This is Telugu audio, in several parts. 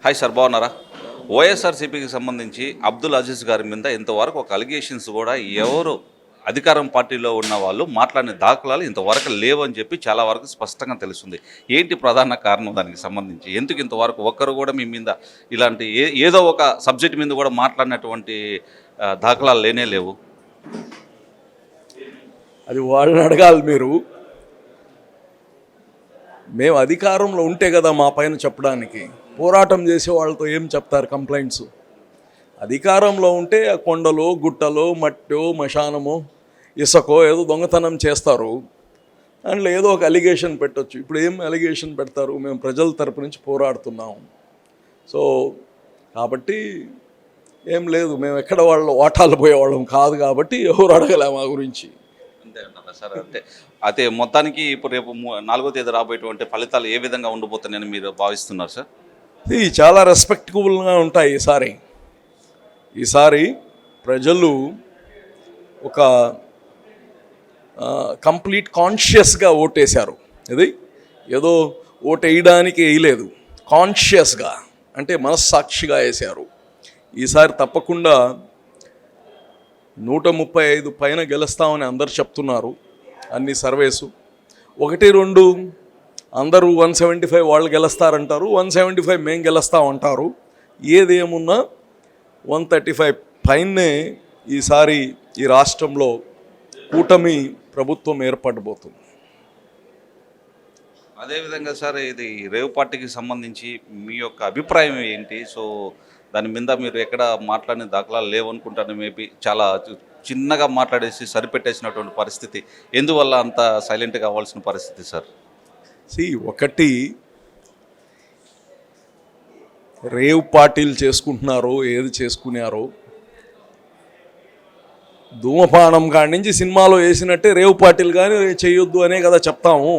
హాయ్ సార్, బాగున్నారా? వైఎస్ఆర్సీపీకి సంబంధించి అబ్దుల్ అజీజ్ గారి మీద ఇంతవరకు ఒక అలిగేషన్స్ కూడా ఎవరు అధికారం పార్టీలో ఉన్న వాళ్ళు మాట్లాడిన దాఖలాలు ఇంతవరకు లేవని చెప్పి చాలా వరకు స్పష్టంగా తెలుస్తుంది. ఏంటి ప్రధాన కారణం దానికి సంబంధించి? ఎందుకు ఇంతవరకు ఒక్కరు కూడా మీ మీద ఇలాంటి ఏదో ఒక సబ్జెక్ట్ మీద కూడా మాట్లాడినటువంటి దాఖలాలు లేనే లేవు? అది వాళ్ళని అడగాలి మీరు. మేము అధికారంలో ఉంటే కదా మా పైన చెప్పడానికి. పోరాటం చేసే వాళ్ళతో ఏం చెప్తారు కంప్లైంట్స్? అధికారంలో ఉంటే ఆ కొండలో గుట్టలో మట్టో మశానమో ఇసకో ఏదో దొంగతనం చేస్తారు, దాంట్లో ఏదో ఒక అలిగేషన్ పెట్టచ్చు. ఇప్పుడు ఏం అలిగేషన్ పెడతారు? మేము ప్రజల తరపు నుంచి పోరాడుతున్నాం. సో కాబట్టి ఏం లేదు, మేము ఎక్కడ వాళ్ళు ఓటాలు పోయేవాళ్ళం కాదు కాబట్టి ఎవరు అడగలే మా గురించి. అంతే అంటారా సార్? అయితే మొత్తానికి ఇప్పుడు రేపు 4వ తేదీ రాబోయేటువంటి ఫలితాలు ఏ విధంగా ఉండబోతున్నాయని మీరు భావిస్తున్నారు సార్? ఇది చాలా రెస్పెక్టబుల్గా ఉంటాయి. ఈసారి ప్రజలు ఒక కంప్లీట్ కాన్షియస్గా ఓటేశారు. ఇది ఏదో ఓటు వేయడానికి వేయలేదు, కాన్షియస్గా అంటే మనస్సాక్షిగా వేశారు. ఈసారి తప్పకుండా 135 పైన గెలుస్తామని అందరు చెప్తున్నారు, అన్ని సర్వేసు. 1-2 అందరూ 175 వాళ్ళు గెలుస్తారంటారు, 175 మేము గెలుస్తామంటారు. ఏదేమున్నా 135 పైనే ఈసారి ఈ రాష్ట్రంలో కూటమి ప్రభుత్వం ఏర్పడబోతుంది. అదేవిధంగా సార్, ఇది రేవ్ పార్టీకి సంబంధించి మీ యొక్క అభిప్రాయం ఏంటి? సో దాని మీద మీరు ఎక్కడ మాట్లాడిన దాఖలాలు లేవనుకుంటాను. మేబీ చాలా చిన్నగా మాట్లాడేసి సరిపెట్టేసినటువంటి పరిస్థితి. ఎందువల్ల అంత సైలెంట్గా అవ్వాల్సిన పరిస్థితి సార్? ఒకటి, రేవ్ పార్టీలు చేసుకుంటున్నారో ఏది చేసుకున్నారో, ధూమపానం కాడి నుంచి సినిమాలో వేసినట్టే రేవ్ పార్టీలు కానీ చేయొద్దు అనే కదా చెప్తాము.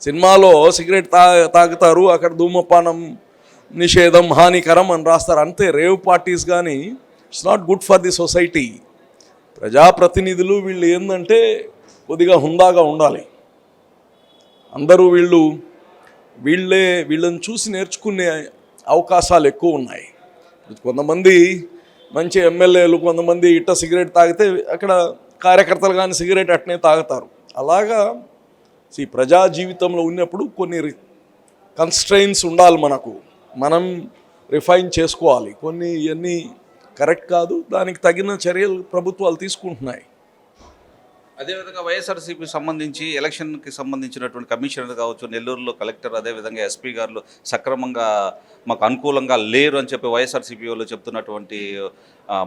సినిమాలో సిగరెట్ తాగుతారు, అక్కడ ధూమపానం నిషేధం హానికరం అని రాస్తారు, అంతే. రేవ్ పార్టీస్ కానీ it's not good for the society. ప్రజాప్రతినిధులు వీళ్ళు ఏంటంటే కొద్దిగా హుందాగా ఉండాలి. అందరూ వీళ్ళని చూసి నేర్చుకునే అవకాశాలు ఎక్కువ ఉన్నాయి. కొంతమంది మంచి ఎమ్మెల్యేలు కొంతమంది ఇట్ట సిగరెట్ తాగితే అక్కడ కార్యకర్తలు కానీ సిగరెట్ అట్నే తాగుతారు. అలాగా ప్రజా జీవితంలో ఉన్నప్పుడు కొన్ని కన్స్ట్రెయిన్స్ ఉండాలి మనకు. మనం రిఫైన్ చేసుకోవాలి. కొన్ని ఇవన్నీ కరెక్ట్ కాదు, దానికి తగిన చర్యలు ప్రభుత్వాలు తీసుకుంటున్నాయి. అదేవిధంగా వైఎస్ఆర్సీపీ సంబంధించి ఎలక్షన్కి సంబంధించినటువంటి కమిషనర్ కావచ్చు, నెల్లూరులో కలెక్టర్, అదేవిధంగా ఎస్పీ గారు సక్రమంగా మాకు అనుకూలంగా లేరు అని చెప్పి వైఎస్ఆర్సీపీ వాళ్ళు చెప్తున్నటువంటి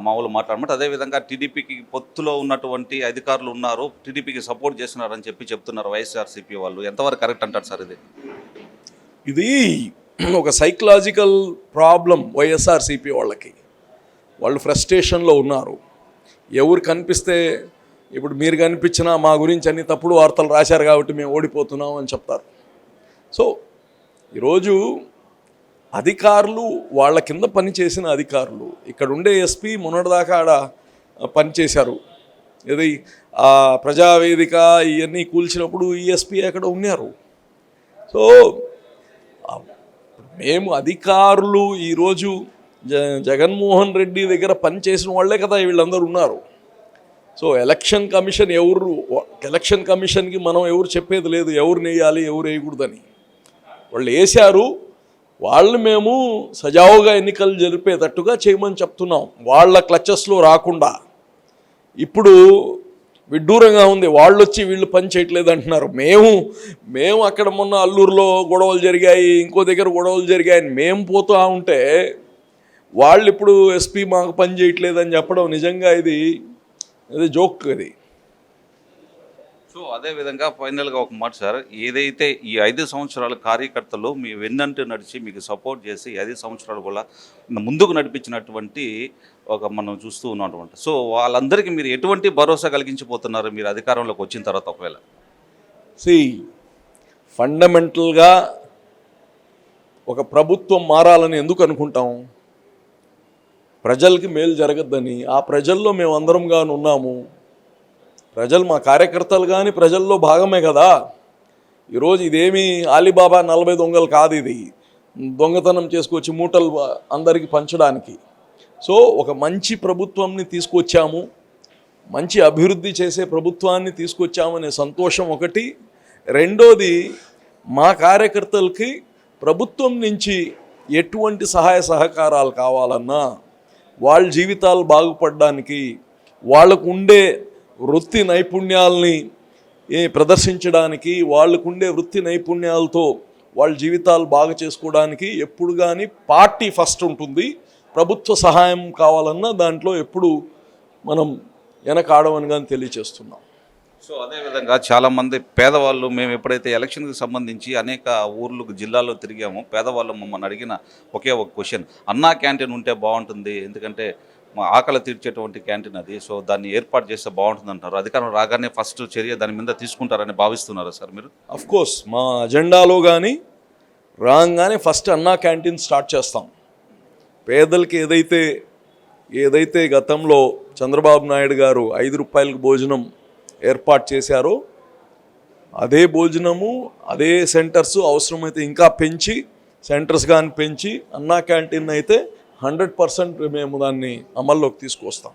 మామూలు మాట్లాడమాట. అదేవిధంగా టీడీపీకి పొత్తులో ఉన్నటువంటి అధికారులు ఉన్నారు, టీడీపీకి సపోర్ట్ చేస్తున్నారని చెప్తున్నారు వైఎస్ఆర్సీపీ వాళ్ళు. ఎంతవరకు కరెక్ట్ అంటారు సార్? ఇది ఒక సైకలాజికల్ ప్రాబ్లం వైఎస్ఆర్సీపీ వాళ్ళకి. వాళ్ళు ఫ్రస్ట్రేషన్లో ఉన్నారు. ఎవరు కనిపిస్తే, ఇప్పుడు మీరు కనిపించినా మా గురించి అన్ని తప్పుడు వార్తలు రాశారు కాబట్టి మేము ఓడిపోతున్నాం అని చెప్తారు. సో ఈరోజు అధికారులు, వాళ్ళ కింద పనిచేసిన అధికారులు, ఇక్కడ ఉండే ఎస్పీ మొన్నటిదాకా ఆడ పనిచేశారు. ఇది ప్రజావేదిక ఇవన్నీ కూల్చినప్పుడు ఈ ఎస్పీ అక్కడ ఉన్నారు. సో మేము అధికారులు ఈరోజు జగన్మోహన్ రెడ్డి దగ్గర పనిచేసిన వాళ్ళే కదా వీళ్ళందరూ ఉన్నారు. సో ఎలక్షన్ కమిషన్కి మనం ఎవరు చెప్పేది లేదు, ఎవరు వేయాలి ఎవరు వేయకూడదని. వాళ్ళు వేశారు, వాళ్ళు మేము సజావుగా ఎన్నికలు జరిపేటట్టుగా చేయమని చెప్తున్నాం, వాళ్ళ క్లచెస్లో రాకుండా. ఇప్పుడు విడ్డూరంగా ఉంది, వాళ్ళు వచ్చి వీళ్ళు పని చేయట్లేదు అంటున్నారు. మేము అక్కడ మొన్న అల్లూరులో గొడవలు జరిగాయి, ఇంకో దగ్గర గొడవలు జరిగాయని మేము పోతూ ఉంటే వాళ్ళు ఇప్పుడు ఎస్పీ మాకు పని చేయట్లేదని చెప్పడం నిజంగా ఇది జోక్. అది సో అదేవిధంగా ఫైనల్గా ఒక మాట సార్, ఏదైతే ఈ 5 సంవత్సరాల కార్యకర్తలు మీ వెన్నంటూ నడిచి మీకు సపోర్ట్ చేసి 5 సంవత్సరాలు కూడా ముందుకు నడిపించినటువంటి మనం చూస్తూ ఉన్నటువంటి, సో వాళ్ళందరికీ మీరు ఎటువంటి భరోసా కలిగించిపోతున్నారు మీరు అధికారంలోకి వచ్చిన తర్వాత? ఒకవేళ ఫండమెంటల్గా ఒక ప్రభుత్వం మారాలని ఎందుకు అనుకుంటాం? ప్రజలకి మేలు జరగద్దని. ఆ ప్రజల్లో మేము అందరంగా ఉన్నాము. ప్రజలు మా కార్యకర్తలు కానీ ప్రజల్లో భాగమే కదా. ఈరోజు ఇదేమి ఆలీబాబా 40 దొంగలు కాదు. ఇది దొంగతనం చేసుకొచ్చి మూటలు అందరికీ పంచడానికి. సో ఒక మంచి ప్రభుత్వంని తీసుకొచ్చాము, మంచి అభివృద్ధి చేసే ప్రభుత్వాన్ని తీసుకొచ్చామనే సంతోషం ఒకటి. రెండోది, మా కార్యకర్తలకి ప్రభుత్వం నుంచి ఎటువంటి సహాయ సహకారాలు కావాలన్నా, వాళ్ళ జీవితాలు బాగుపడడానికి, వాళ్ళకు ఉండే వృత్తి నైపుణ్యాలని ప్రదర్శించడానికి, వాళ్ళకుండే వృత్తి నైపుణ్యాలతో వాళ్ళ జీవితాలు బాగా చేసుకోవడానికి ఎప్పుడు కానీ పార్టీ ఫస్ట్ ఉంటుంది. ప్రభుత్వ సహాయం కావాలన్నా దాంట్లో ఎప్పుడు మనం వెనకాడమని కానీ తెలియచేస్తున్నాం. సో అదేవిధంగా చాలామంది పేదవాళ్ళు, మేము ఎప్పుడైతే ఎలక్షన్కి సంబంధించి అనేక ఊర్లు జిల్లాల్లో తిరిగామో, పేదవాళ్ళు మమ్మల్ని అడిగిన ఒకే ఒక క్వశ్చన్, అన్నా క్యాంటీన్ ఉంటే బాగుంటుంది, ఎందుకంటే మా ఆకలి తీర్చేటువంటి క్యాంటీన్ అది, సో దాన్ని ఏర్పాటు చేస్తే బాగుంటుంది అంటారు. అధికారం రాగానే ఫస్ట్ చర్య దాని మీద తీసుకుంటారని భావిస్తున్నారా సార్ మీరు? కోర్స్ మా అజెండాలో కానీ రాగానే ఫస్ట్ అన్నా క్యాంటీన్ స్టార్ట్ చేస్తాం. పేదలకి ఏదైతే గతంలో చంద్రబాబు నాయుడు గారు 5 రూపాయలకు భోజనం ఏర్పాటు చేశారో, అదే భోజనము, అదే సెంటర్స్ అవసరమైతే ఇంకా పెంచి, సెంటర్స్ కానీ పెంచి, అన్నా క్యాంటీన్ అయితే 100% మేము దాన్ని అమల్లోకి తీసుకొస్తాం.